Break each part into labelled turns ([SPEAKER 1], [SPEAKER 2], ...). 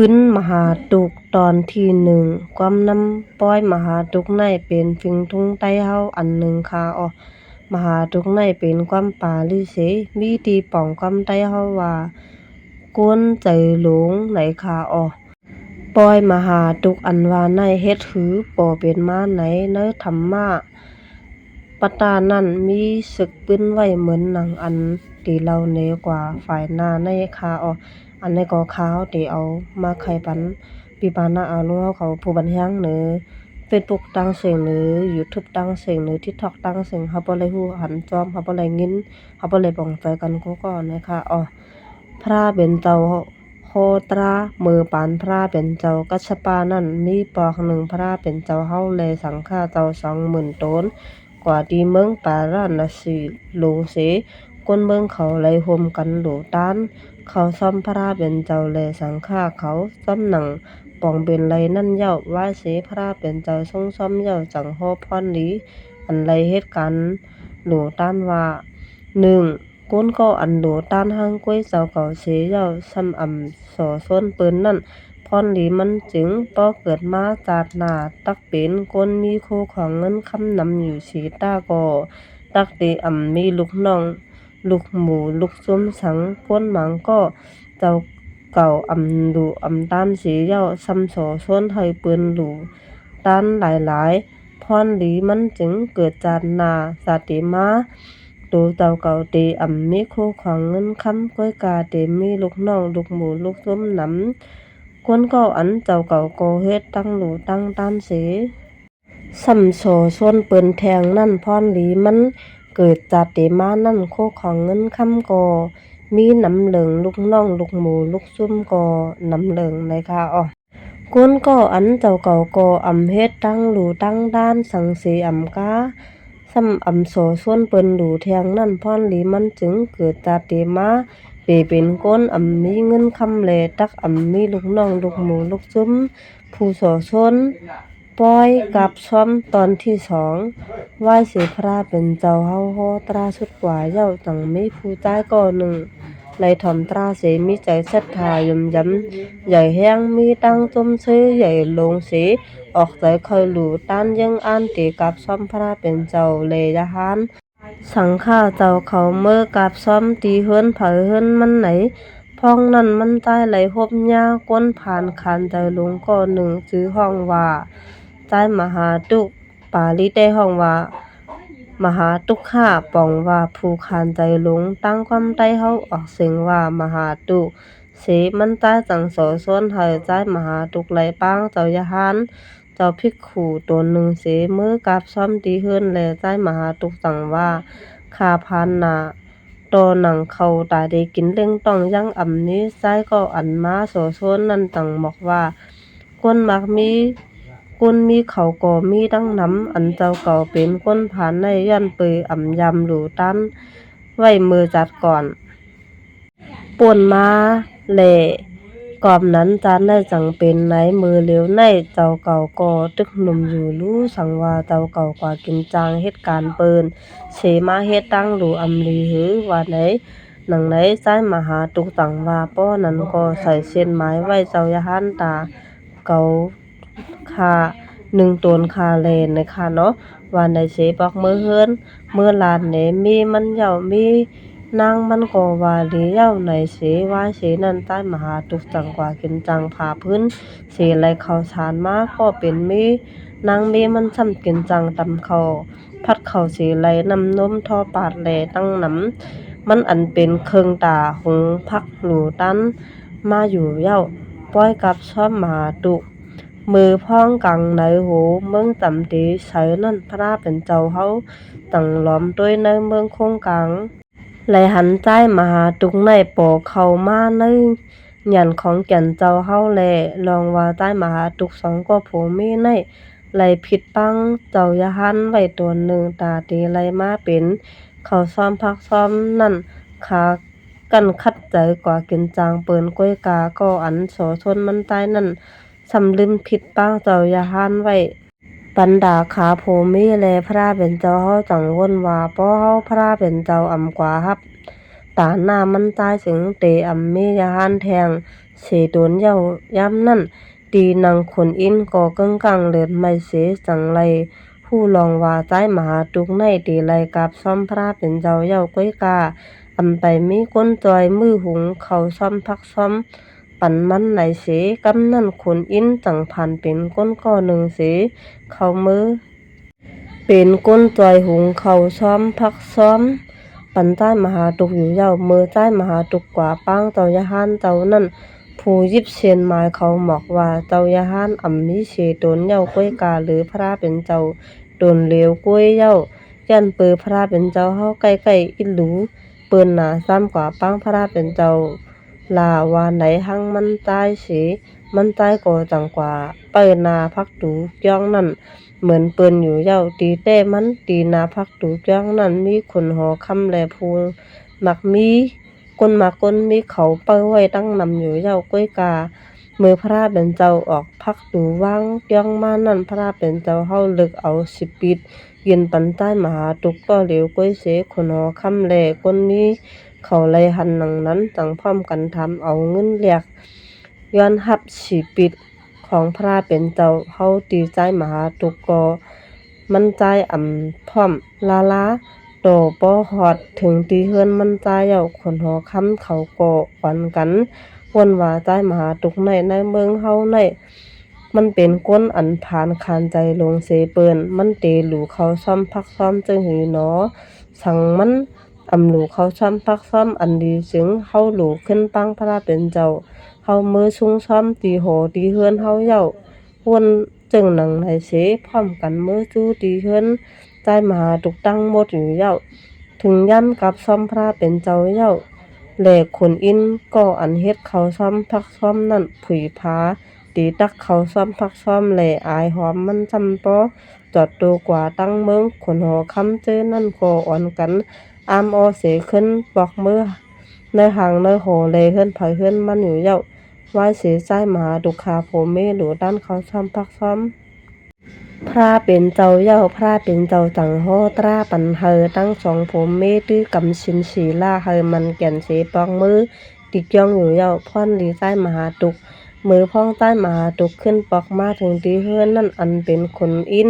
[SPEAKER 1] ปึ้นมหาตุกตอนที่หนึ่งความนำป้อยมหาตุกในเป็นฟิงทุงใต้เฮาอันหนึ่งค่ะมหาตุกในเป็นความป่าลือเสมีตีป่องความใต้เฮาว่ากวนใจหลงไหนค่ะป้อยมหาตุกอันว่าในเฮ็ดหือป่อเป็นมาไหนเนอธรรมะปตานั่นมีศึกปึ้นไว้เหมือนหนังอันตีเราเนกว่าฝ่ายหน้าในค่ะอันในก็ขาวที่เอามาไขปันปีปานะเอาลัวเขาผู้บันเทิงหรือ Facebook ตั้งเสียงหรือ YouTube ตั้งเสียงหรือ TikTok ตั้งเสียงเฮาบ่ได้ฮู้หันจอมเฮาบ่ได้ยินเฮาบ่ได้บ้องใจกันก็นะคะพระเป็นเจ้าโคตรามือปานพระเป็นเจ้ากัสสปานั่นมีปอกหนึ่งพระเป็นเจ้าเฮาแลสังฆาเจ้า20,000ตนกว่าที่เมืองปาราณสีโลเสคนเมืองเขาไหลห่มกันโหลต้านเขาซ่อมพระเป็นเจ้าแลสังฆาเขาซ่อมหนังปองเป็นไรนั่นเย้าว่าเสพระเป็นเจ้าทรงซ่อมเย้าจังโฮพรลีอันไรเหตุการณ์โหลต้านว่า1ก้นก็อันโหลต้านห้างก้วยเจ้าเก่าเสเย้าซ้ำสอส้นเปิ้นนั่นพรลีมันจึงป้อเกิดมาจากหน้าตักเป็นก้นมีโคของเงินคำนำอยู่สีตาก็ตักตีมีลูกน้องลูกหมูลูกซุ่มสังก้นหมังก็เจ้าเก่าดูต้านสีเย้าซ้ำสอส้นให้เปิ้นหลูต้านหลายๆพรลีมันจึงเกิดจากหน้าสาติมาตูเจ้าเก่าตีมีโคของเงินคำก้อยกาเตมีลูกน้องลูกหมูลูกซุ่มนำคนก็อันเจ้าเก่าก็เฮ็ดตั้งหลูตั้งต้านเสซ้ำโซส่วนเปิ้นแทงนั่นพรลีมันเกิดจากเตมานั่นโคของเงินคำก็มีน้ำเหลืองลูกน้องลูกหมูลูกซุ่มก็น้ำเหลืองนะคะคนก็อันเจ้าเก่าก็เฮ็ดตั้งหลูตั้งด้านสังเสกาซ้ำโซส่วนเปิ้นหลูแทงนั่นพรลีมันจึงเกิดจากเตมาเป็นก้นมีเงินคำแลตักมีลูกน้องลูกหมูลูกซุ่มผู้สอชนป้อยกับซ้อมตอนที่2ไหว้เสพระเป็นเจ้าเฮาโฮตราสุดกว่าเย้าจังมีผู้ใต้ก็หนึ่งไหลถ่อมตราเสมีใจศรัทธายำใหญ่แห้งมีตั้งจมซื้อใหญ่ลงเสออกใจคอยหลู่ต้านยังอ่านตีกับซ้อมพระเป็นเจ้าเลยะหานสังฆาเจ้าเขาเมื่อกับซ้อมตีเฮิรนเผยเฮิรนมันไหนพ้องนั่นมันใต้ไหลหบหญ้าก้นผ่านคานใจลงก็หนึ่งซื้อห้องว่าใจมหาตุกปาลิได้ห้องว่ามหาตุกข้าป่องว่าผู้คานใจลงตั้งความใต้เฮาออกเสียงว่ามหาตุกเสมันใต้จังโสส่วนให้ใจมหาตุกไหลปางเจ้ายะหานเจ้าภิกขุตนหนึ่งเสมือกับซ้อมตีเฮิรนแลใจมหาตุกสั่งว่าข้าพานนาตอหนังเขาตาได้กินเล่งต้องยังนี้ใจก็อันมาโสส่วนนั่นตังบอกว่าคนมักมีกุนมีเขาก็มีดังน้ำอันเจ้าเก่าเป็นคนผ่านในยันเปยยำหลูตันไว้มือจัดก่อนป่นมาแหล่กอบนั้นจานได้จังเป็นไหนมือเหลียวในเจ้าเก่าก็ตึกหนุ่มอยู่รู้สังว่าเจ้าเก่ากว่ากินจางเหตุการณ์เปิ้นเสมาเฮ็ดตั้งหลูลีหือว่าไหนหนังไหนซ้ายมหาตุกตังว่าป้อนั้นก็ใส่เส้นไม้ไว้เจ้ายะหันตาเก่าคา1ตนคาเลนนะคะเนาะว่าในเสบอกมือเฮิรนมือลานเนมีมันเหย่ามีนางมันก็ว่าลีเหย่าในเสว่าเสนั่นใต้มหาตุกจังกว่ากินจังผาพื้นเสไหลเข้าสารมาก็เป็นมีนางมีมันซ้ำกินจังตำเขาพัดเข้าเสไหลนำนมทอปาดแลตั้งน้ำมันอันเป็นเคิงตาหงพักหลูตันมาอยู่เหย่าป้อยกับชอบมหาตุกมือพ้องกังในโหเมืองจำตีใช้นั่นพระเป็นเจ้าเฮาตั้งล้อมด้วยในเมืองคงกังไหลหันใจมหาตุกในปอเข้ามาในหยันของแก่นเจ้าเฮาแลลองว่าใต้มหาตุกสองก็ผู้มีในไหลผิดปังเจ้ายะหันไว้ตัวหนึ่งตาตีไหลมาเป็นเขาซ้อมพักซ้อมนั่นขากันคัดใจกว่ากินจางเปิ้นก้อยกาก็อันโสชนมันใต้นั่นสำลืมผิดป้างเจ้ายาหานไว้ปันดาขาโพมีแลพระเป็นเจ้าเฮาจังวนว่าป้อเฮาพระเป็นเจ้ากว่าฮับตาหน้ามันตายถึงเตมียาหานแทง เสโดนเย้ายามนั้นตีนางขนอินก็กึ่งกลางเลิศไม่เสจังไรผู้ลองว่าใต้มหาตุกในตีไลกับซ่อมพระเป็นเจ้าเย้าก้อยกาอำไปมีก้นจอยมือหุงเขาซ่อมพักซ่อมปันมันไหนเสกำนั่นขนอินจังผ่านเป็นก้นก้อหนึ่งเสเขามือเป็นก้นจอยหุงเขาซ่อมพักซ่อมปันใต้มหาตุกอยู่เย้ามือใต้มหาตุกกว่าป้างเจ้ายะหานเจ้านั่นผู้ยิบเชียนหมายเขาหมอกว่าเจ้ายะหานอำมีเชตนเย้าก้อยกาหรือพระเป็นเจ้าโดนเลวก้วยเย้ายันเปือพระเป็นเจ้าเฮาใกล้ๆอิหลูเปิ้นหนาซ้ำกว่าป้างพระเป็นเจ้าลาว่าไหนหังมันตายเสมันตายก็จังกว่าเปิ้นนาพักตูจ้องนั่นเหมือนเปิ้นอยู่เย้าตีแต่มันตีนาพักตูจ้องนั่นมีคนหอคำแลผู้มักมีคนมักคนมีเขาเปิ้ไว้ตั้งนำอยู่เย้าก้อยกามือพระเป็นเจ้าออกพักตูวางจ้องมานั่นพระเป็นเจ้าเฮาลึกเอาสิปิดเย็นปันใต้มหาตุกก็เหลวก้อยเสคนหอคำแลคนนี้เขาไลหันหนังนั้นจังพร้อมกันทำเอาเงินแลกย้อนรับสิปิดของพระเป็นเจ้าเฮาตีใจมหาตุกก็มันใจพร้อมลาโตบ่ฮอดถึงตีเฮือนมันใจเย้าคนหอคำเขาก็อ่อนกันวนว่าใจมหาตุกในเมืองเฮาในมันเป็นก้นอันผ่านคานใจลงเสเปิ้นมันเตหลูเขาซ่อมพักซ่อมจึงหือหนอสั่งมันหลูเขาซ่อมพักซ่อมอันดีจึงเฮาหลูขึ้นปังพระเป็นเจ้าเฮามือชุงซ่อมตีโหตีเฮือนเฮาเย้าวนจึงหนังไหนเสพร้อมกันมือจู้ตีเฮือนใจมหาตุกตั้งหมดอยู่เย้าถึงย่ำกับซ่อมพระเป็นเจ้าเย้าแลคนอินก็อันเฮ็ดเขาซ่อมพักซ่อมนั่นผุยผาตีตักเขาซ่อมพักซ่อมแลอายหอมมันจำปอจอดโตกว่าตั้งเมืองคนหอคำเจอนั่นก็อ่อนกันอามอเสขึ้นบอกมือในหางในโหเลยเฮือนไผเฮือนมันอยู่เย้าไหว้เสใจมหาตุคาโพเมหลูด้านเขาซ่อมพักซ่อมพระเป็นเจ้าเย้าพระเป็นเจ้าจังโฮตราปันเฮอตั้งสองผมเมตื้อกำชินศีลาเฮอมันแก่นเสปองมือติกย่องอยู่เย้าพ่อนดีใต้มหาตุกมือพ้องใต้มหาตุกขึ้นปอกมาถึงตีเฮือนนั่นอันเป็นคนอิน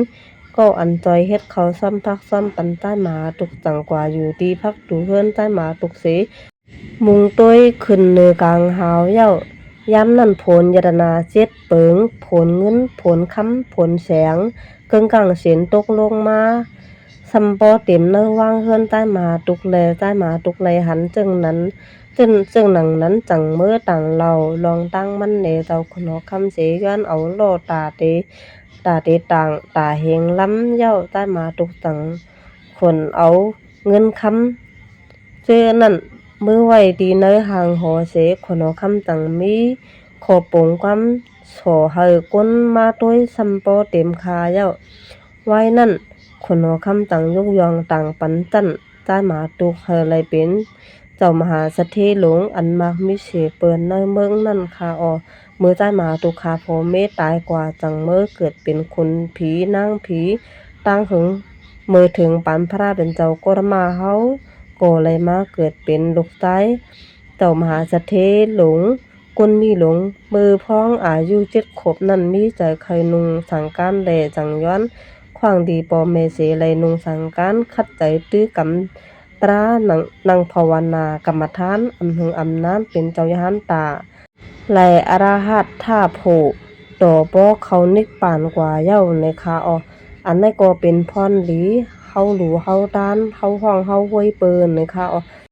[SPEAKER 1] ก็อันจอยเฮ็ดเขาซ่อมพักซ่อมปันใต้มหาตุกจังกว่าอยู่ดีพักตูเฮือนใต้มหาตุกเสมุงต้วยขึ้นเนือกลางหาวเย้าย้ำนั่นผลยตนาเจ็ดเปิงผลเงินผลคำผลแสงเกิงกังเสียนตกลงมาซัมปอเต็มเนื้อว่างเฮือนใต้หมาตุกแลใต้หมาตุกไหลหันจึงนั้นจึงหนังนั้นจังเมื่อต่างเราลองตั้งมันเนเจ้าขนอคำเสย้อนเอาโลตาเตต่างตาเฮงล้ำเย้าใต้หมาตุกตังคนเอาเงินคำเจอนั่นมือไว้ดีเนื้อหางหอเสขนอคำตังมีขอปงความโสเฮอก้นมาต้วยซัมปอเต็มคาเย้าไว้นั่นคนหอคำต่างยกยองต่างปันจันใต้หมาตุกเฮอไรเป็นเจ้ามหาสเทหลงอันมากมิเสเปิ้นในเมืองนั่นคามือใต้หมาตุกคาโพเมตายกว่าจังเมื่อเกิดเป็นคนผีนางผีตั้งหึงมือถึงปันพระเป็นเจ้าก็มาเฮาก็เลยมาเกิดเป็นลูกชายเจ้ามหาสเทหลงคนมีหลงมือพ้องอายุ7 ขวบนั่นมีใจใครนุงสังการแลจังย้อนขวางดีปอเมเสไลนุงสังการคัดใจตื้อกำตรานังภาวนากรรมฐานอำหึงอำน้ำเป็นเจ้ายหันตาไลอราหัตท่าโผต่อบ่เขานิกป่านกว่าเย้าในคาอันนั้นก็เป็นพรหลีเฮาหลูเฮาด้านเฮาห้องเฮาห้วยเปิ้นในคา